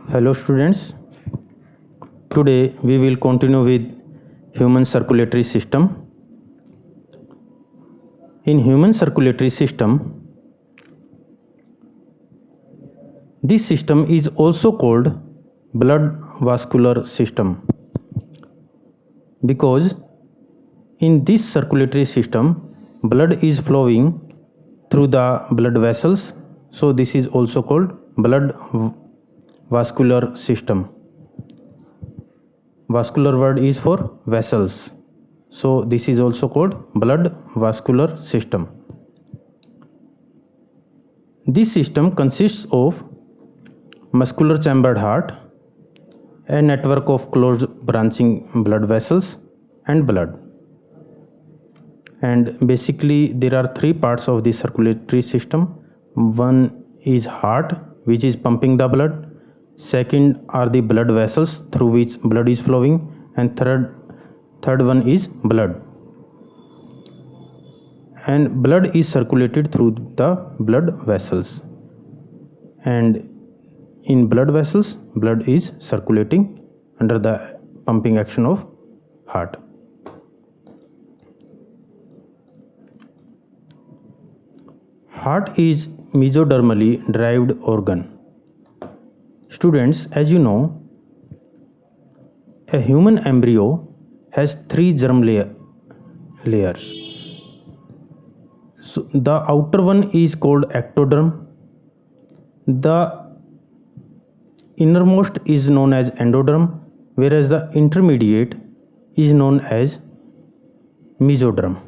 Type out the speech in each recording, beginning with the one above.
Hello students, today we will continue with human circulatory system. In human circulatory system, this system is also called blood vascular system because in this circulatory system blood is flowing through the blood vessels, so this is also called blood vascular system. Vascular word is for vessels, so this is also called blood vascular system. This system consists of muscular chambered heart, a network of closed branching blood vessels and blood. And basically there are three parts of the circulatory system. One is heart, which is pumping the blood. Second are the blood vessels through which blood is flowing, and third one is blood. And blood is circulated through the blood vessels, and in blood vessels blood is circulating under the pumping action of heart. Heart is mesodermally derived organ. Students, as you know, a human embryo has three germ layers. So the outer one is called ectoderm. The innermost is known as endoderm, whereas the intermediate is known as mesoderm.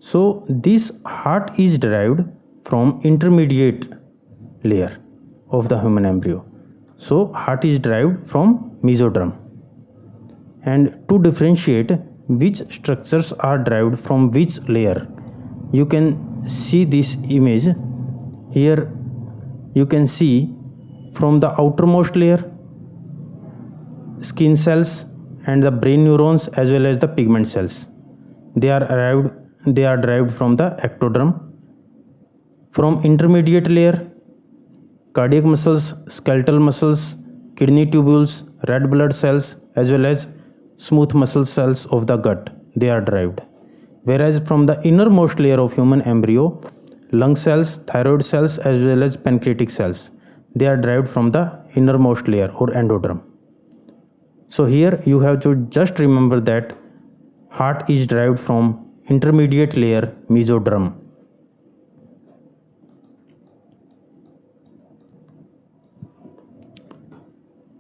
So this heart is derived from intermediate layer of the human embryo. So heart is derived from mesoderm. And to differentiate which structures are derived from which layer, you can see this image. Here you can see from the outermost layer skin cells and the brain neurons as well as the pigment cells. They are derived from the ectoderm. From intermediate layer, cardiac muscles, skeletal muscles, kidney tubules, red blood cells as well as smooth muscle cells of the gut, they are derived. Whereas from the innermost layer of human embryo, lung cells, thyroid cells as well as pancreatic cells, they are derived from the innermost layer or endoderm. So here you have to just remember that heart is derived from intermediate layer mesoderm.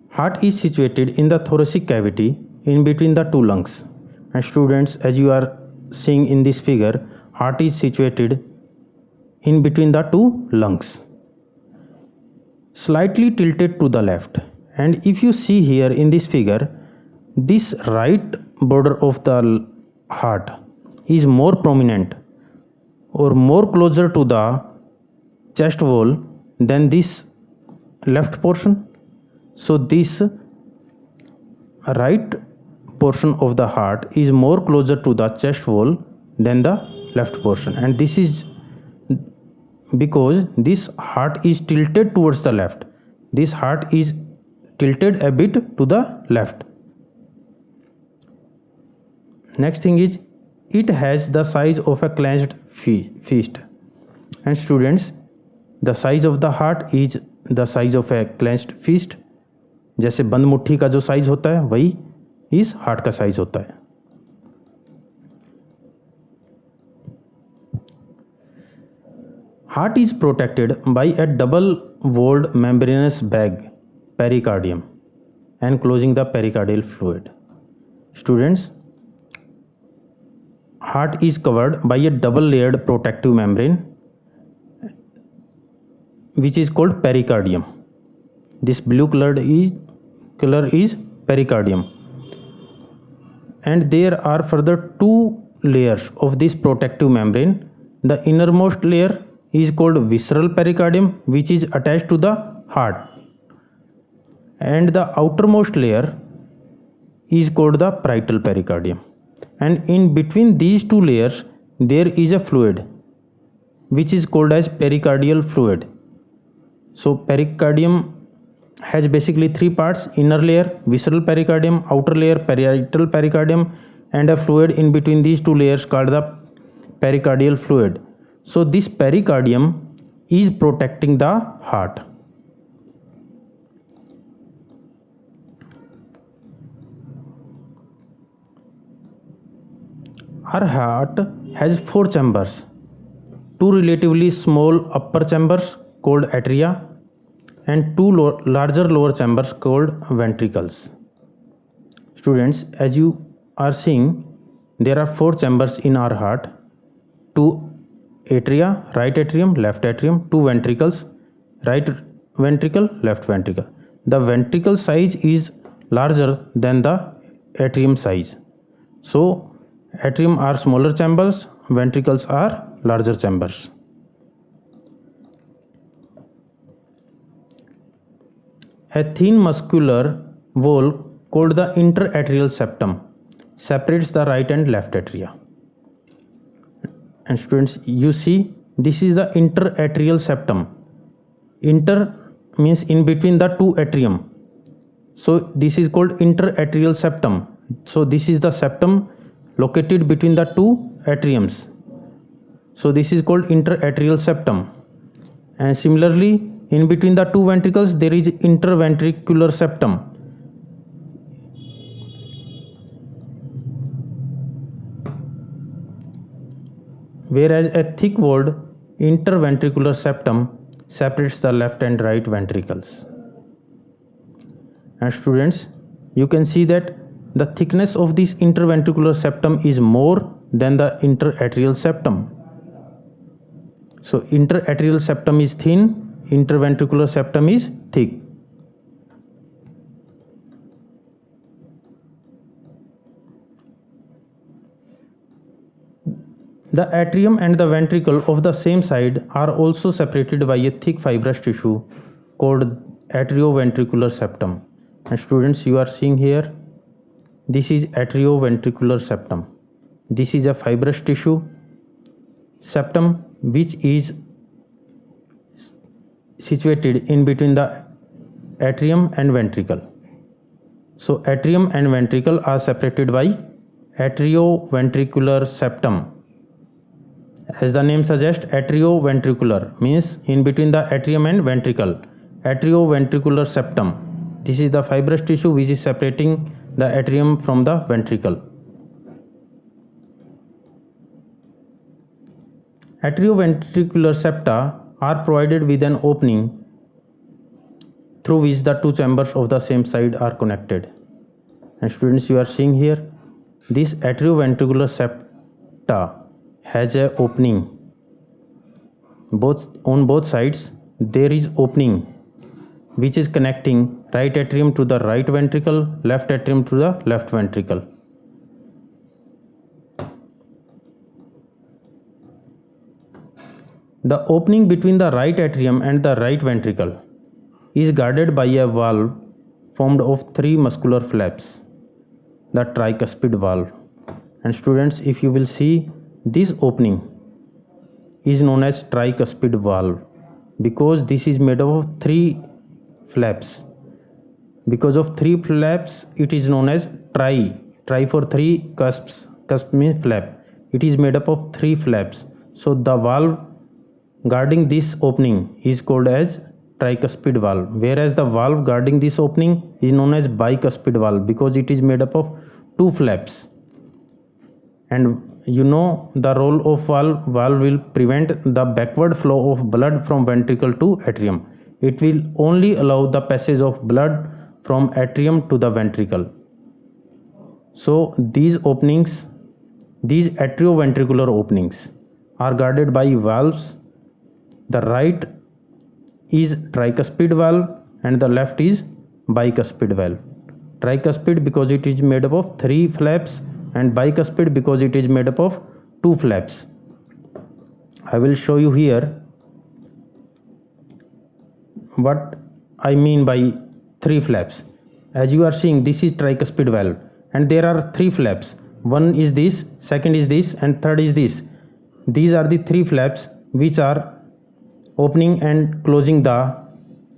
Heart is situated in the thoracic cavity in between the two lungs. And students, as you are seeing in this figure, heart is situated in between the two lungs, slightly tilted to the left. And if you see here in this figure, this right border of the heart is more prominent or more closer to the chest wall than this left portion. So this right portion of the heart is more closer to the chest wall than the left portion, and this is because this heart is tilted towards the left. This heart is tilted a bit to the left. Next thing is, it has the size of a clenched fist. And students, the size of the heart is the size of a clenched fist. जैसे बंद मुट्ठी का जो size होता है वही इस heart का साइज होता है. Heart is protected by a double-walled membranous bag, pericardium, enclosing the pericardial fluid. Students, heart is covered by a double-layered protective membrane, which is called pericardium. This blue color is pericardium, and there are further two layers of this protective membrane. The innermost layer is called visceral pericardium, which is attached to the heart, and the outermost layer is called the parietal pericardium. And in between these two layers there is a fluid which is called as pericardial fluid. So pericardium has basically three parts: inner layer, visceral pericardium, outer layer, parietal pericardium, and a fluid in between these two layers called the pericardial fluid. So this pericardium is protecting the heart. Our heart has four chambers: two relatively small upper chambers called atria and two larger lower chambers called ventricles. Students, as you are seeing, there are four chambers in our heart: two atria, right atrium, left atrium, two ventricles, right ventricle, left ventricle. The ventricle size is larger than the atrium size. So atrium are smaller chambers, ventricles are larger chambers. A thin muscular wall called the interatrial septum separates the right and left atria. And students, you see, this is the interatrial septum. Inter means in between the two atrium. So this is called interatrial septum. So this is the septum located between the two atriums. So this is called interatrial septum. And similarly, in between the two ventricles there is interventricular septum. Whereas a thick walled interventricular septum separates the left and right ventricles. And students, you can see that the thickness of this interventricular septum is more than the interatrial septum. So interatrial septum is thin, interventricular septum is thick. The atrium and the ventricle of the same side are also separated by a thick fibrous tissue called atrioventricular septum. And students, you are seeing here, this is atrioventricular septum. This is a fibrous tissue septum which is situated in between the atrium and ventricle. So atrium and ventricle are separated by atrioventricular septum. As the name suggests, atrioventricular means in between the atrium and ventricle. Atrioventricular septum. This is the fibrous tissue which is separating the atrium from the ventricle. Atrioventricular septa are provided with an opening through which the two chambers of the same side are connected. And students, you are seeing here, this atrioventricular septa has a opening. On both sides there is opening which is connecting right atrium to the right ventricle, left atrium to the left ventricle. The opening between the right atrium and the right ventricle is guarded by a valve formed of three muscular flaps, the tricuspid valve. And students, if you will see, this opening is known as tricuspid valve because this is made up of three flaps. Because of three flaps, it is known as tri for three cusps. Cusp means flap. It is made up of three flaps. So the valve guarding this opening is called as tricuspid valve, whereas the valve guarding this opening is known as bicuspid valve because it is made up of two flaps. And you know the role of valve. Valve will prevent the backward flow of blood from ventricle to atrium. It will only allow the passage of blood from atrium to the ventricle. So these openings, these atrioventricular openings are guarded by valves. The right is tricuspid valve and the left is bicuspid valve. Tricuspid because it is made up of three flaps and bicuspid because it is made up of two flaps. I will show you here what I mean by three flaps. As you are seeing, this is tricuspid valve and there are three flaps. One is this, second is this, and third is this. These are the three flaps which are opening and closing the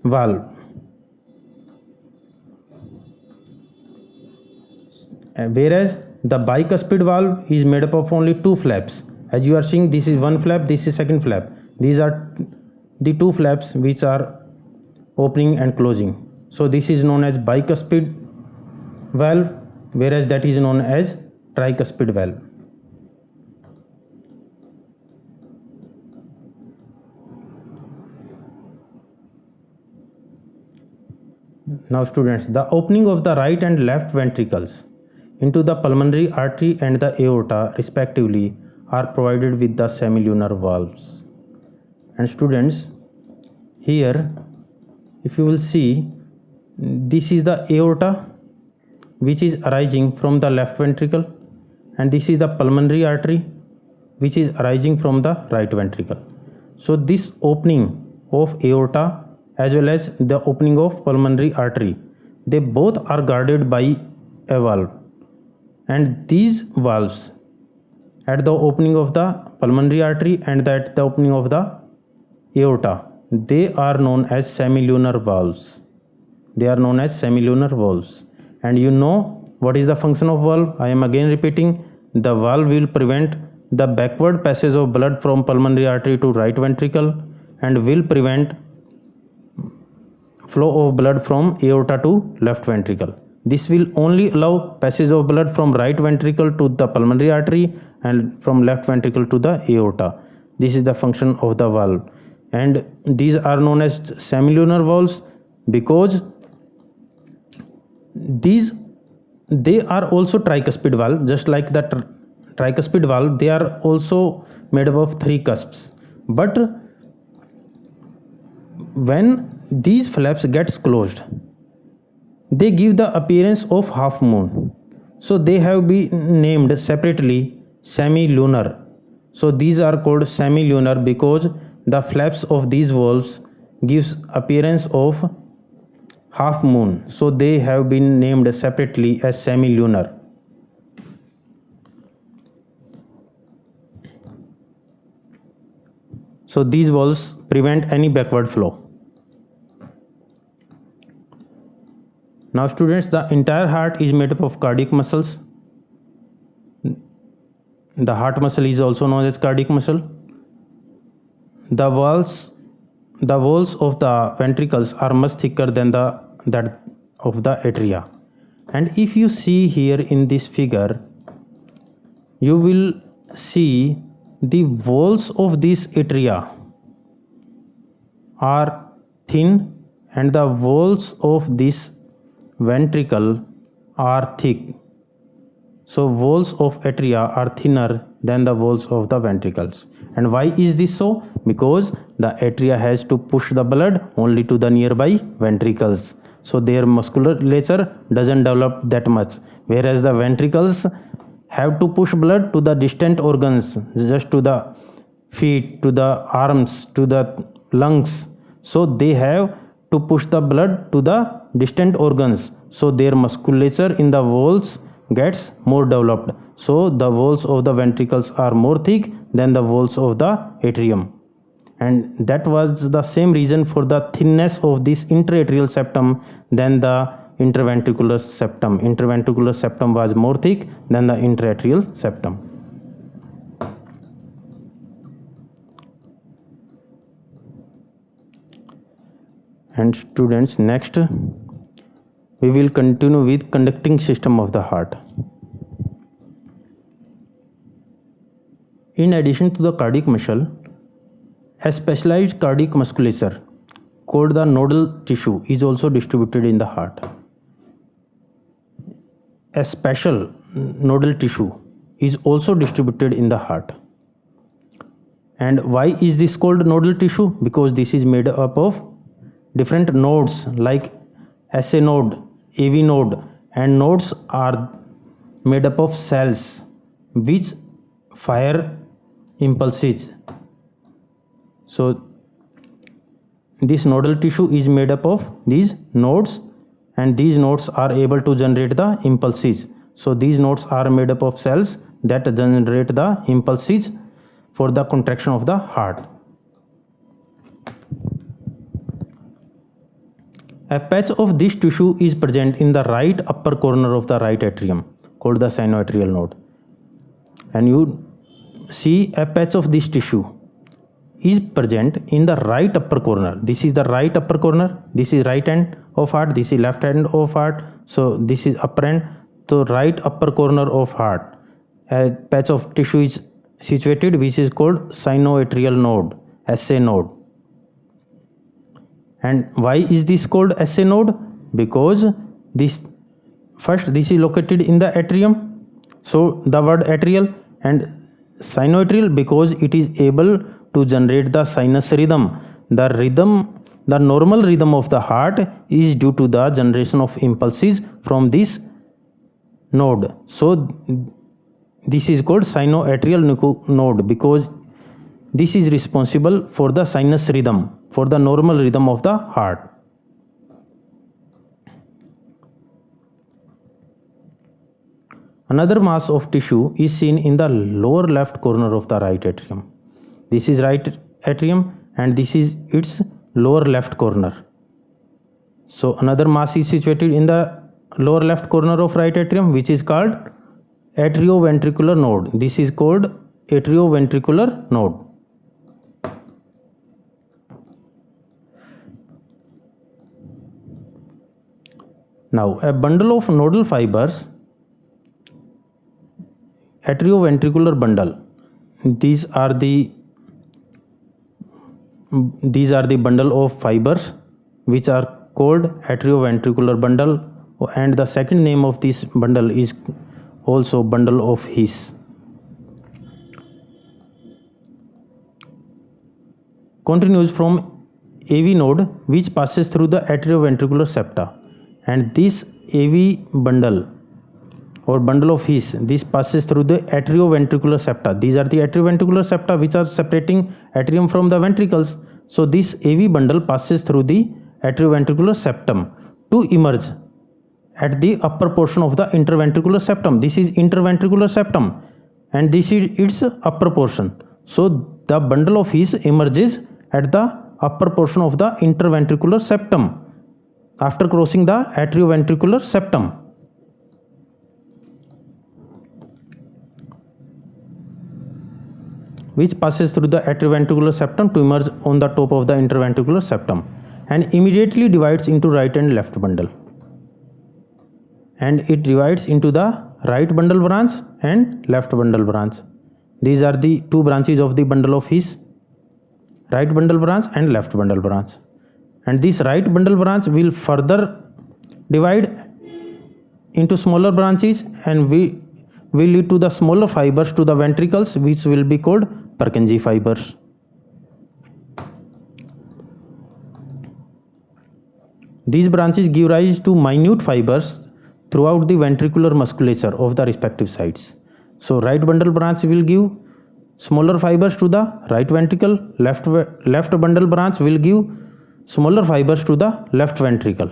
valve. whereas the bicuspid valve is made up of only two flaps. As you are seeing, this is one flap, this is second flap. These are the two flaps which are opening and closing. So this is known as bicuspid valve, whereas that is known as tricuspid valve. Now students, the opening of the right and left ventricles into the pulmonary artery and the aorta respectively are provided with the semilunar valves. And students, here if you will see, this is the aorta which is arising from the left ventricle, and this is the pulmonary artery which is arising from the right ventricle. So this opening of aorta as well as the opening of pulmonary artery, they both are guarded by a valve, and these valves at the opening of the pulmonary artery and at the opening of the aorta, they are known as semilunar valves. They are known as semilunar valves. And you know what is the function of valve? I am again repeating, the valve will prevent the backward passage of blood from pulmonary artery to right ventricle and will prevent flow of blood from aorta to left ventricle. This will only allow passage of blood from right ventricle to the pulmonary artery and from left ventricle to the aorta. This is the function of the valve, and these are known as semilunar valves because they are also tricuspid valve. Just like the tricuspid valve, they are also made up of three cusps, but when these flaps gets closed, they give the appearance of half moon. So they have been named separately semilunar. So these are called semilunar because the flaps of these valves gives appearance of half moon. So they have been named separately as semilunar. So these valves prevent any backward flow. Now students, the entire heart is made up of cardiac muscles. The heart muscle is also known as cardiac muscle. The walls of the ventricles are much thicker than that of the atria. And if you see here in this figure, you will see the walls of this atria are thin and the walls of this ventricle are thick. So walls of atria are thinner than the walls of the ventricles. And why is this so? Because the atria has to push the blood only to the nearby ventricles. So their musculature doesn't develop that much, whereas the ventricles have to push blood to the distant organs, just to the feet, to the arms, to the lungs. So they have to push the blood to the distant organs. So their musculature in the walls gets more developed. So the walls of the ventricles are more thick than the walls of the atrium. And that was the same reason for the thinness of this interatrial septum than the interventricular septum. Interventricular septum was more thick than the interatrial septum. And students, next we will continue with conducting system of the heart. In addition to the cardiac muscle, a specialized cardiac musculature called the nodal tissue is also distributed in the heart. A special nodal tissue is also distributed in the heart. And why is this called nodal tissue? Because this is made up of different nodes like SA node, AV node, and nodes are made up of cells which fire impulses. So this nodal tissue is made up of these nodes, and these nodes are able to generate the impulses. So these nodes are made up of cells that generate the impulses for the contraction of the heart. A patch of this tissue is present in the right upper corner of the right atrium. called the sinoatrial node. And you see a patch of this tissue is present in the right upper corner. This is the right upper corner, this is right end of heart, this is left end of heart, so this is upper end. So right upper corner of heart, a patch of tissue is situated which is called sinoatrial node, SA node. And why is this called SA node? Because this is located in the atrium, so the word atrial, and sinoatrial because it is able to generate the sinus rhythm. The normal rhythm of the heart is due to the generation of impulses from this node. So this is called sinoatrial node because this is responsible for the sinus rhythm, for the normal rhythm of the heart. Another mass of tissue is seen in the lower left corner of the right atrium. This is right atrium and this is its lower left corner. So another mass is situated in the lower left corner of right atrium which is called atrioventricular node. This is called atrioventricular node. Now a bundle of nodal fibers, atrioventricular bundle, these are the bundle of fibers which are called atrioventricular bundle, and the second name of this bundle is also bundle of His. Continues from AV node which passes through the atrioventricular septa, and this AV bundle or bundle of His, this passes through the atrioventricular septa. These are the atrioventricular septa which are separating atrium from the ventricles. So this AV bundle passes through the atrioventricular septum to emerge at the upper portion of the interventricular septum. This is interventricular septum and this is its upper portion. So the bundle of His emerges at the upper portion of the interventricular septum after crossing the atrioventricular septum. Which passes through the atrioventricular septum to emerge on the top of the interventricular septum and immediately divides into right and left bundle. And it divides into the right bundle branch and left bundle branch. These are the two branches of the bundle of His, right bundle branch and left bundle branch. And this right bundle branch will further divide into smaller branches and will lead to the smaller fibers to the ventricles which will be called Purkinje fibers. These branches give rise to minute fibers throughout the ventricular musculature of the respective sides. So right bundle branch will give smaller fibers to the right ventricle, left bundle branch will give smaller fibers to the left ventricle,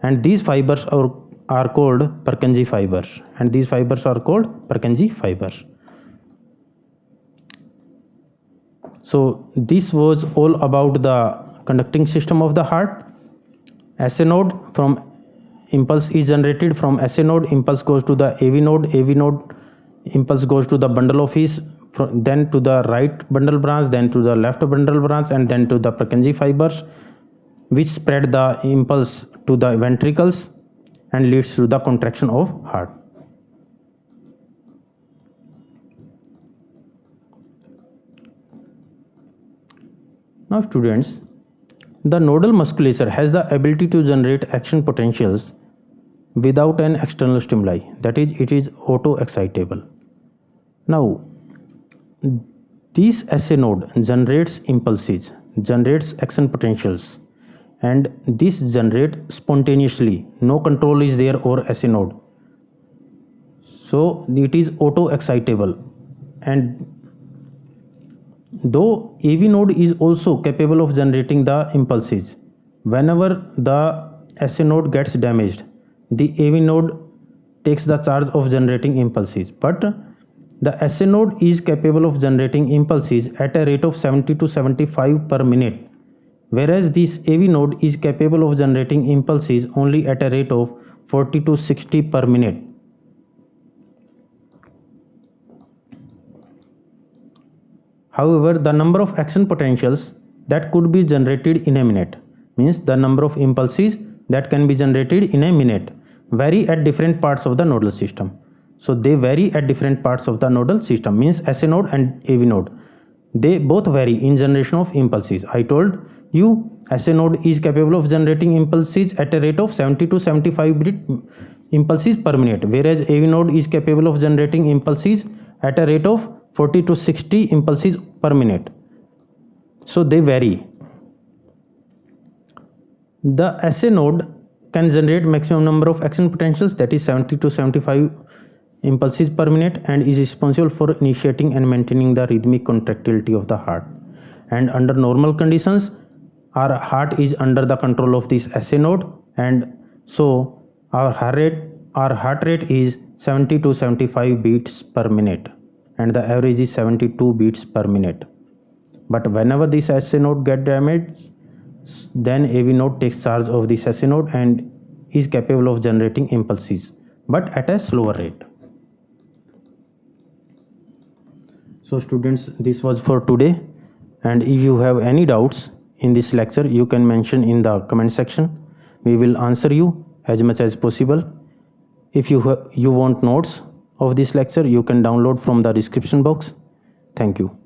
and these fibers are called Purkinje fibers, and these fibers are called Purkinje fibers. So this was all about the conducting system of the heart. SA node, from impulse is generated from SA node, impulse goes to the AV node impulse goes to the bundle of His, then to the right bundle branch, then to the left bundle branch, and then to the Purkinje fibers which spread the impulse to the ventricles and leads to the contraction of heart. Now students, the nodal musculature has the ability to generate action potentials without an external stimuli, that is, it is auto-excitable. Now this SA node generates impulses, generates action potentials, and this generate spontaneously, no control is there over SA node, so it is auto-excitable. And though AV node is also capable of generating the impulses, whenever the SA node gets damaged, the AV node takes the charge of generating impulses, but the SA node is capable of generating impulses at a rate of 70 to 75 per minute, whereas this AV node is capable of generating impulses only at a rate of 40 to 60 per minute. However, the number of action potentials that could be generated in a minute, means the number of impulses that can be generated in a minute, vary at different parts of the nodal system. So they vary at different parts of the nodal system, means SA node and AV node. They both vary in generation of impulses. I told you SA node is capable of generating impulses at a rate of 70 to 75 bit impulses per minute, whereas AV node is capable of generating impulses at a rate of 40 to 60 impulses per minute. So they vary. The SA node can generate maximum number of action potentials, that is 70 to 75 impulses per minute, and is responsible for initiating and maintaining the rhythmic contractility of the heart. And under normal conditions, our heart is under the control of this SA node, and so our heart rate is 70 to 75 beats per minute, and the average is 72 beats per minute. But whenever this SA node get damaged, then AV node takes charge of this SA node and is capable of generating impulses, but at a slower rate. So students, this was for today, and if you have any doubts in this lecture, you can mention in the comment section. We will answer you as much as possible. If you want notes of this lecture, you can download from the description box. Thank you.